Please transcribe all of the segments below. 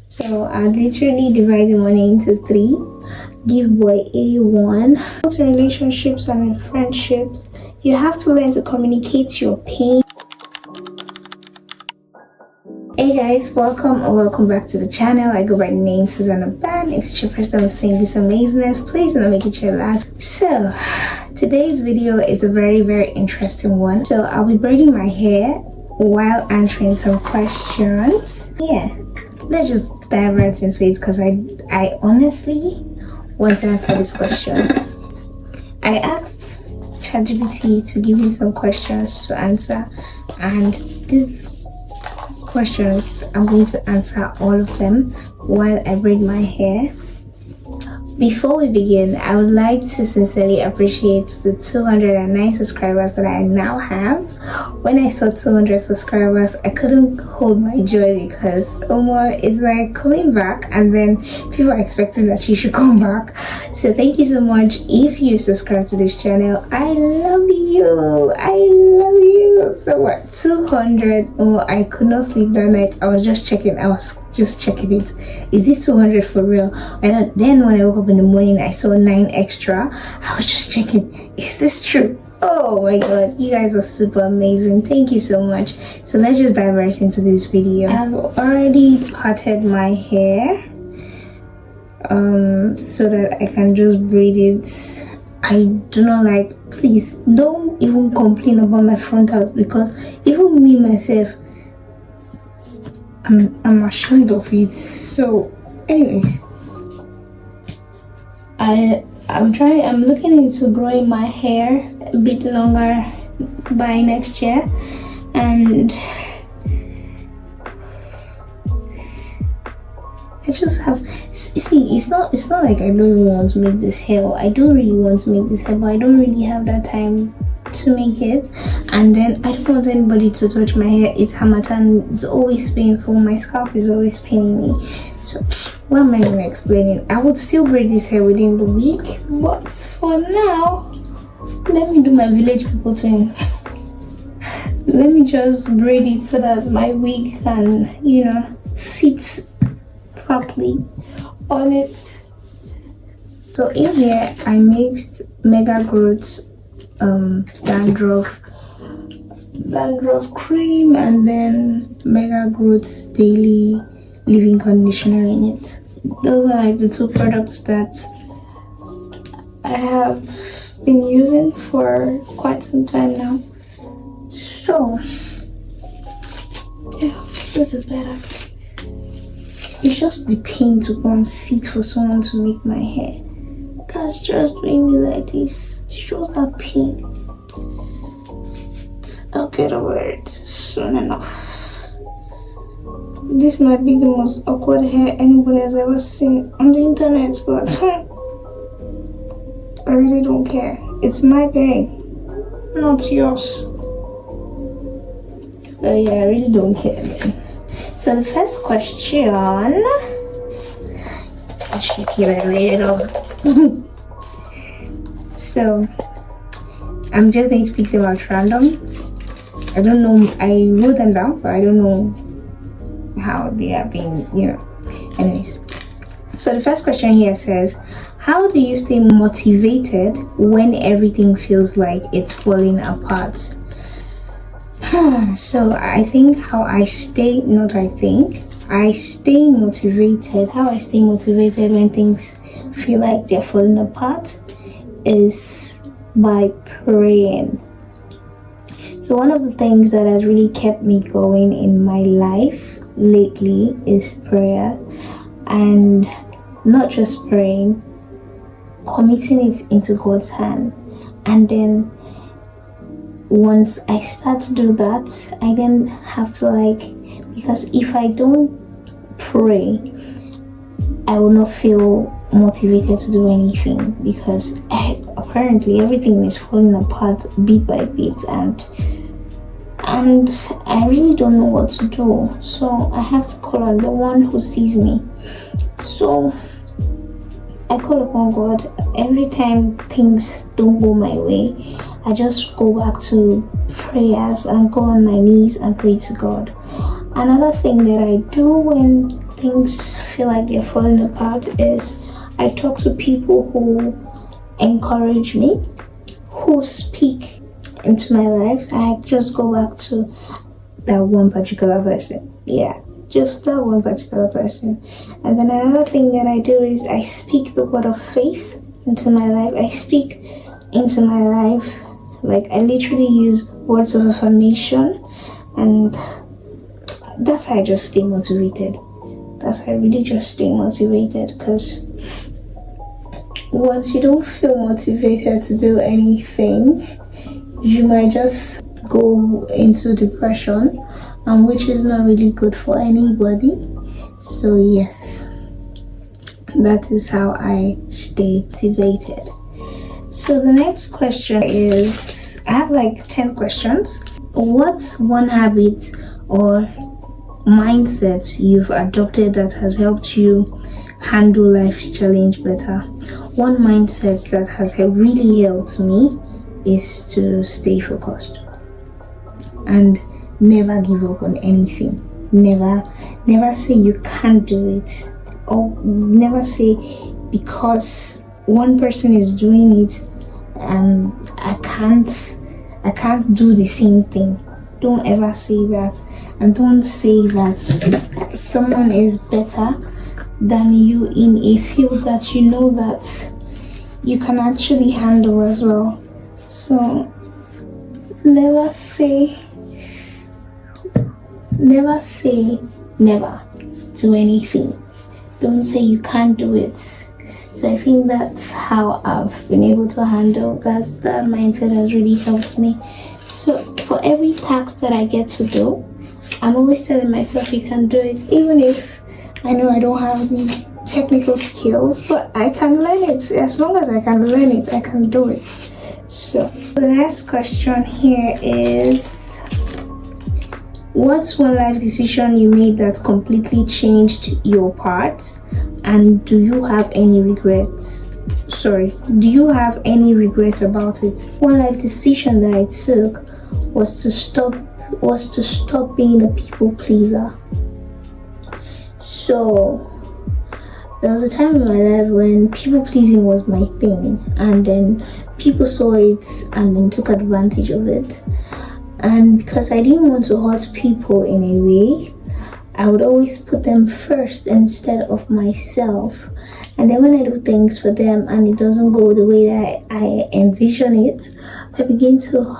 So I literally divide the money into three. Giveaway A1. In relationships and in friendships, you have to learn to communicate your pain. Hey guys, welcome or welcome back to the channel. I go by the name Susanna Ban. If it's your first time seeing this amazingness, please don't make it your last. So today's video is a very interesting one. So I'll be braiding my hair while answering some questions. Yeah, let's just dive right into it because I honestly want to answer these questions. I asked ChatGPT to give me some questions to answer, and these questions I'm going to answer all of them while I braid my hair. Before we begin, I would like to sincerely appreciate the 209 subscribers that I now have. When I saw 200 subscribers, I couldn't hold my joy because it's like coming back, and then people are expecting that you should come back. So thank you so much. If you subscribe to this channel, I love you. I love you. So what? 200. Oh, I could not sleep that night. I was just checking. It. Is this 200 for real? And then when I woke up in the morning, I saw 9 extra. I was just checking, is this true? Oh my god, you guys are super amazing. Thank you so much. So let's just dive right into this video. I've already parted my hair so that I can just braid it. I do not like, please don't even complain about my frontals, because even me myself, I'm ashamed of it. So anyways, I'm looking into growing my hair a bit longer by next year, and I just have, see, it's not like I don't even want to make this hair. I do really want to make this hair, but I don't really have that time to make it. And then I don't want anybody to touch my hair. It's Hamatan. It's always painful. My scalp is always paining me. So what am I even explaining? I would still braid this hair within the week, but for now, let me do my village people thing. Let me just braid it so that my wig can, sit properly on it. So in here, I mixed Mega Growth dandruff cream and then Mega Growth daily leave-in conditioner in it. Those are like the two products that I have been using for quite some time now. So yeah, this is better. It's just the pain to go and sit for someone to make my hair. That's just doing me like this. It shows that pain. I'll get over it soon enough. This might be the most awkward hair anybody has ever seen on the internet, but I really don't care. It's my bag, not yours. So yeah, I really don't care then. So the first question, I'll shake it a little. So I'm just going to speak them out random. I don't know, I wrote them down, but I don't know how they are being, anyways. So the first question here says, how do you stay motivated when everything feels like it's falling apart? So I think I stay motivated. How I stay motivated when things feel like they're falling apart is by praying. So one of the things that has really kept me going in my life lately is prayer, and not just praying, committing it into God's hand. And then once I start to do that, I then have to because if I don't pray, I will not feel motivated to do anything, because apparently everything is falling apart bit by bit, and I really don't know what to do. So I have to call on the one who sees me. So I call upon God. Every time things don't go my way, I just go back to prayers and go on my knees and pray to God. Another thing that I do when things feel like they're falling apart is I talk to people who encourage me, who speak into my life. I just go back to that one particular person. Yeah, just that one particular person. And then another thing that I do is I speak the word of faith into my life. I speak into my life. Like, I literally use words of affirmation, and that's how I just stay motivated. That's how I really just stay motivated, because once you don't feel motivated to do anything, you might just go into depression, and which is not really good for anybody. So yes, that is how I stay motivated. So the next question is, I have like 10 questions. What's one habit or mindset you've adopted that has helped you handle life's challenge better? One mindset that has really helped me is to stay focused and never give up on anything. Never say you can't do it, or never say because one person is doing it I can't do the same thing. Don't ever say that, and don't say that someone is better than you in a field that you know that you can actually handle as well. So never say never to anything. Don't say you can't do it. So I think that's how I've been able to handle that mindset has really helped me. So for every task that I get to do, I'm always telling myself you can do it, even if I know I don't have the technical skills, but I can learn it. As long as I can learn it, I can do it. So the next question here is, what's one life decision you made that completely changed your path, and do you have any regrets? Do you have any regrets about it? One life decision that I took was to stop being a people pleaser. So there was a time in my life when people pleasing was my thing, and then people saw it and then took advantage of it. And because I didn't want to hurt people in a way, I would always put them first instead of myself. And then when I do things for them and it doesn't go the way that I envision it, I begin to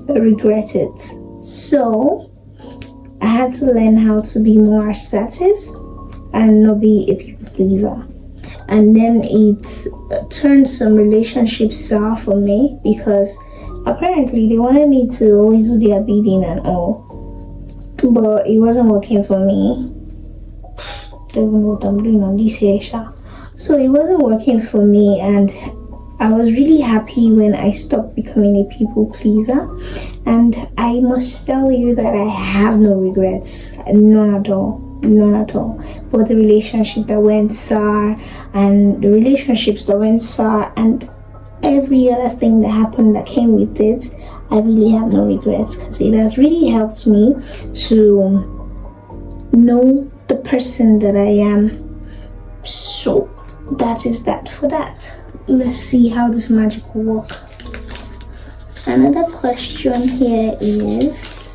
regret it. So I had to learn how to be more assertive and not be a people pleaser. And then it turned some relationships sour for me, because apparently they wanted me to always do their bidding and all, but it wasn't working for me. Don't even know what I'm doing on this here. So it wasn't working for me, and I was really happy when I stopped becoming a people pleaser. And I must tell you that I have no regrets, none at all. But the relationship that went sour, and the relationships that went sour, and every other thing that happened that came with it, I really have no regrets, because it has really helped me to know the person that I am. So that is that for that. Let's see how this magic will work. Another question here is,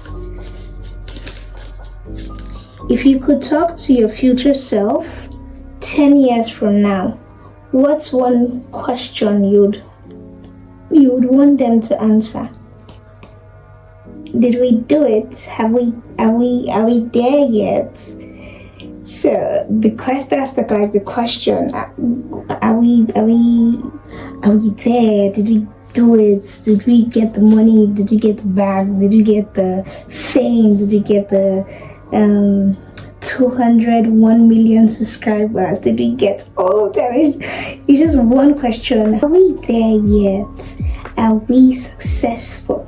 if you could talk to your future self 10 years from now, what's one question you'd want them to answer? Did we do it? Are we there yet? So that's the question. Are we there? Did we do it? Did we get the money? Did we get the bag? Did we get the fame? Did we get the 201 million subscribers? Did we get all of them? It's just one question. Are we there yet? Are we successful?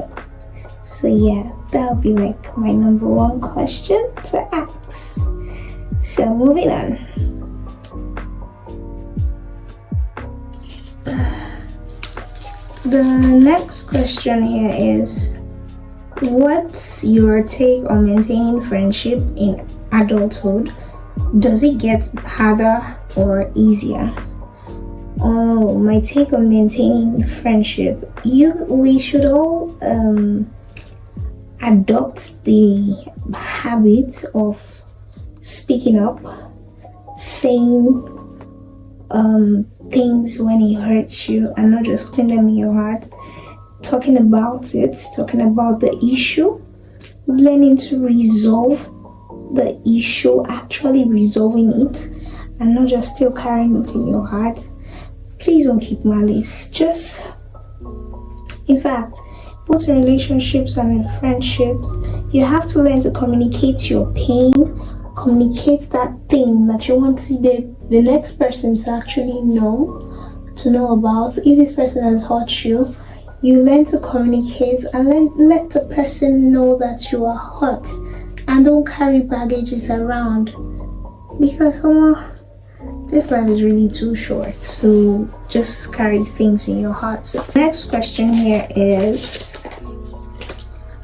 So yeah, that'll be like my number one question to ask. So moving on. The next question here is, What's your take on maintaining friendship in adulthood? Does it get harder or easier? Oh, my take on maintaining friendship. We should all adopt the habit of speaking up, saying things when it hurts you, and not just putting them in your heart. Talking about it, talking about the issue, learning to resolve the issue, actually resolving it, and not just still carrying it in your heart. Please don't keep malice. In fact, both in relationships and in friendships, you have to learn to communicate your pain, communicate that thing that you want the next person to actually know about. If this person has hurt you, you learn to communicate and let the person know that you are hurt, and don't carry baggages around, because this life is really too short to just carry things in your heart. So next question here is,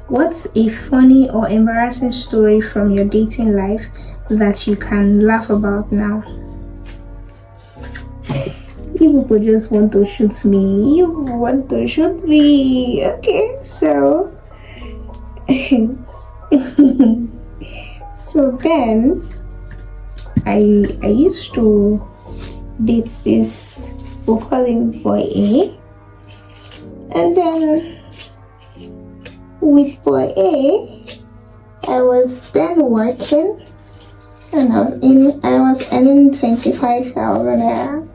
what's a funny or embarrassing story from your dating life that you can laugh about now? You people just want to shoot me. You want to shoot me. Okay, so so then I used to date this, we'll call him boy A, and then with boy A, I was then working, and I was earning 25,000 naira.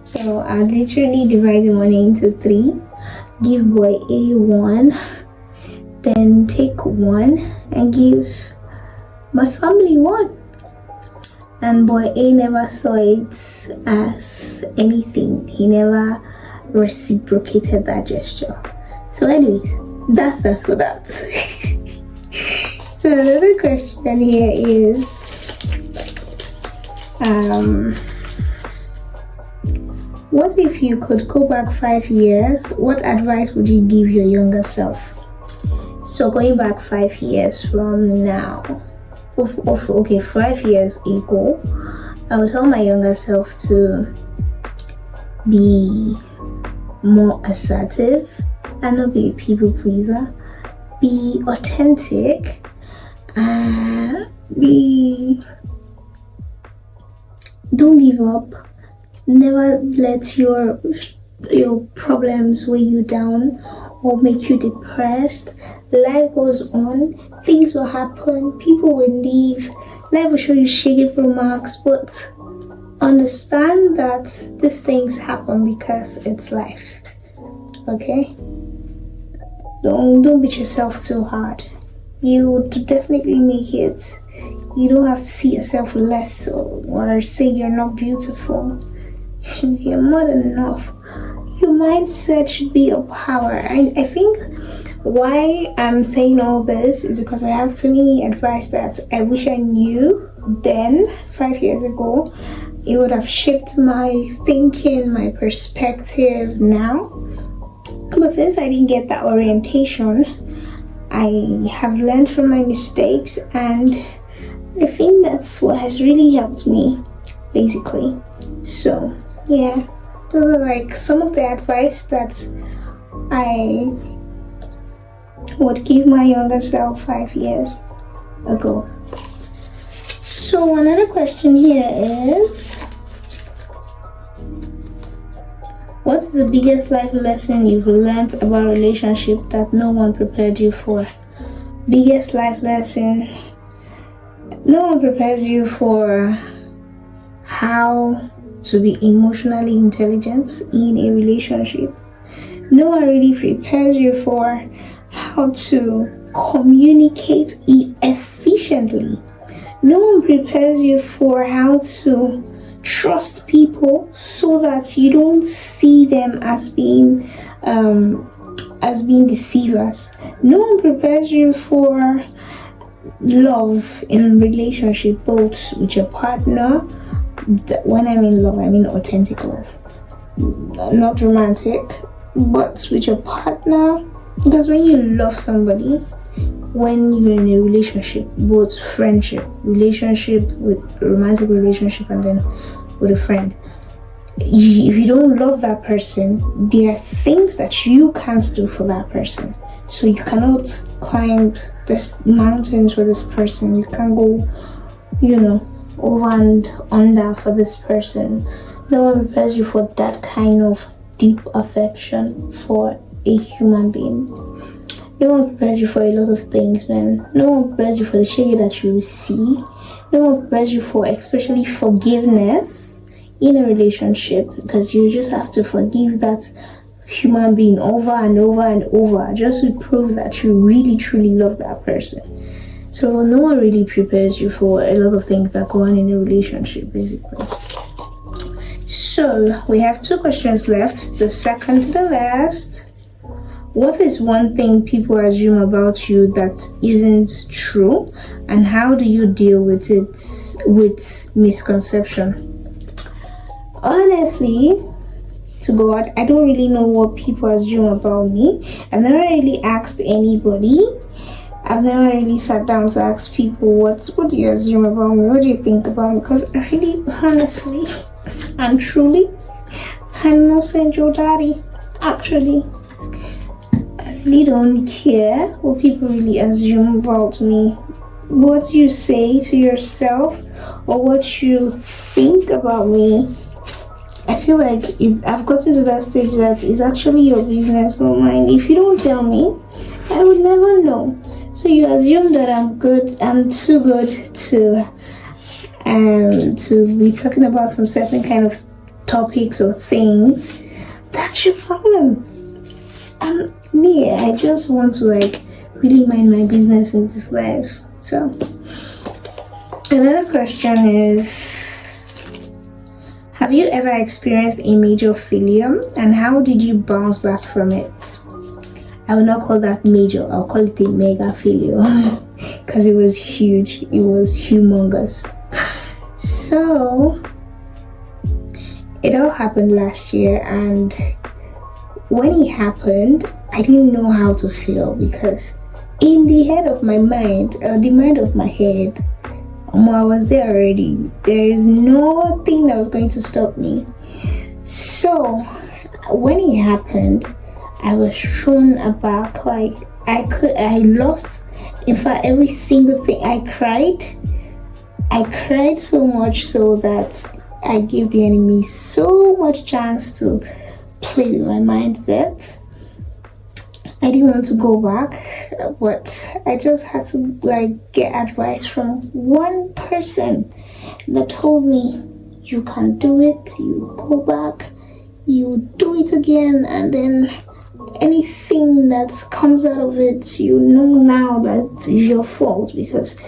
So I literally divide the money into 3, give boy A 1, then take 1 and give my family 1. And boy A never saw it as anything. He never reciprocated that gesture. So anyways, that's for that. So another question here is, what if you could go back 5 years? What advice would you give your younger self? So going back 5 years from now, okay, 5 years ago, I would tell my younger self to be more assertive and not be a people pleaser. Be authentic. Don't give up. Never let your problems weigh you down or make you depressed. Life goes on. Things will happen. People will leave. Life will show you shaggy remarks, but understand that these things happen because it's life. Okay? Don't beat yourself too hard. You would definitely make it. You don't have to see yourself less or say you're not beautiful. You're more than enough. Your mindset should be your power. I think why I'm saying all this is because I have so many advice that I wish I knew then, 5 years ago. It would have shaped my thinking, my perspective now. But since I didn't get that orientation, I have learned from my mistakes, and I think that's what has really helped me, basically. So yeah, those are like some of the advice that I would give my younger self 5 years ago. So another question here is, what is the biggest life lesson you've learned about relationship that no one prepared you for? Biggest life lesson: no one prepares you for how to be emotionally intelligent in a relationship. No one really prepares you for how to communicate efficiently. No one prepares you for how to trust people so that you don't see them as being deceivers. No one prepares you for love in relationship, both with your partner. When I mean love, I mean authentic love, not romantic, but with your partner, Because when you love somebody, when you're in a relationship, both friendship, relationship with romantic relationship, and then with a friend, if you don't love that person, there are things that you can't do for that person. So you cannot climb this mountains for this person. You can't go, over and under for this person. No one prepares you for that kind of deep affection for a human being. No one prepares you for a lot of things, man. No one prepares you for the shade that you see. No one prepares you for especially forgiveness in a relationship, because you just have to forgive that human being over and over and over just to prove that you really truly love that person. So no one really prepares you for a lot of things that go on in a relationship, basically. So we have 2 questions left, the second to the last. What is one thing people assume about you that isn't true, and how do you deal with it, with misconception? Honestly, to God, I don't really know what people assume about me. I've never really asked anybody. I've never really sat down to ask people, what do you assume about me? What do you think about me? Because I really, honestly, and truly, I'm not Saint Joe Daddy. Actually, I really don't care what people really assume about me. What you say to yourself or what you think about me, I feel like I've gotten to that stage that it's actually your business, not mine. If you don't tell me, I would never know. So you assume that I'm too good to be talking about some certain kind of topics or things. That's your problem. Me, I just want to really mind my business in this life. So another question is, have you ever experienced a major failure, and how did you bounce back from it? I will not call that major, I'll call it a mega failure because it was huge, it was humongous. So it all happened last year, and when it happened, I didn't know how to feel, because in the head of my mind, or the mind of my head, I was there already. There is nothing that was going to stop me. So when it happened, I was thrown aback. I lost, in fact, every single thing. I cried so much so that I gave the enemy so much chance to play with my mindset. I didn't want to go back, but I just had to get advice from one person that told me, you can do it, you go back, you do it again, and then anything that comes out of it, you know now that it's your fault. Because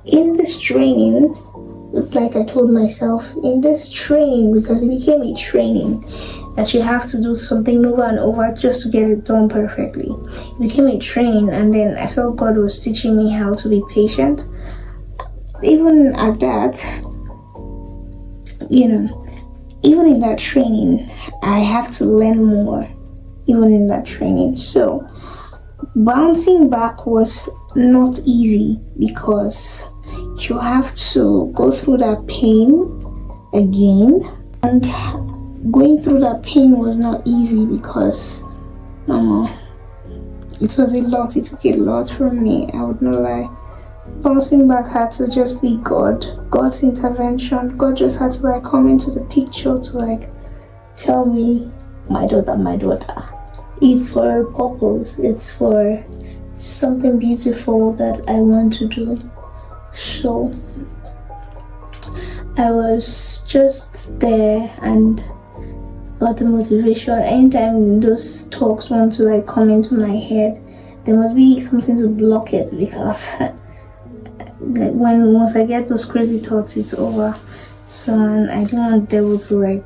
in this training, like I told myself, in this training, because it became a training that you have to do something over and over just to get it done perfectly. It became a training, and then I felt God was teaching me how to be patient. Even at that, even in that training, I have to learn more, even in that training. So bouncing back was not easy, because you have to go through that pain again, and going through that pain was not easy, because it was a lot. It took a lot from me, I would not lie. Bouncing back had to just be God's intervention. God just had to come into the picture to tell me, my daughter, it's for a purpose, it's for something beautiful that I want to do. So I was just there and got the motivation. Anytime those talks want to come into my head, there must be something to block it, because once I get those crazy thoughts, it's over. So I don't want the devil to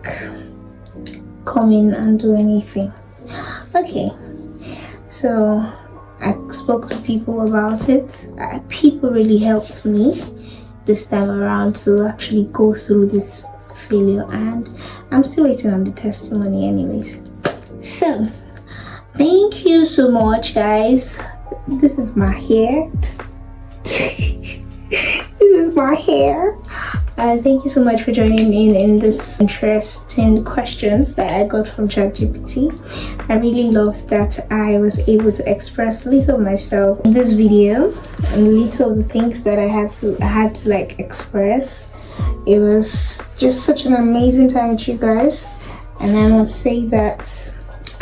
come in and do anything. Okay, so I spoke to people about it. People really helped me this time around to actually go through this failure, and I'm still waiting on the testimony anyways. So Thank you so much, guys. This is my hair. This is my hair. Thank you so much for joining in this interesting questions that I got from ChatGPT. I really loved that I was able to express a little of myself in this video and a little of the things that I had to like express. It was just such an amazing time with you guys, and I must say that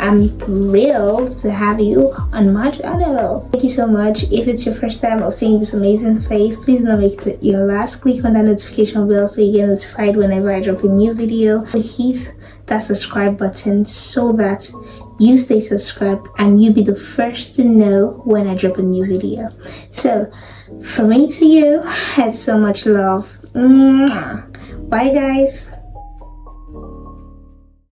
I'm thrilled to have you on my channel. Thank you so much. If it's your first time of seeing this amazing face, please don't make it your last. Click on that notification bell so you get notified whenever I drop a new video. Hit that subscribe button so that you stay subscribed and you be the first to know when I drop a new video. So from me to you, it's so much love. Bye guys.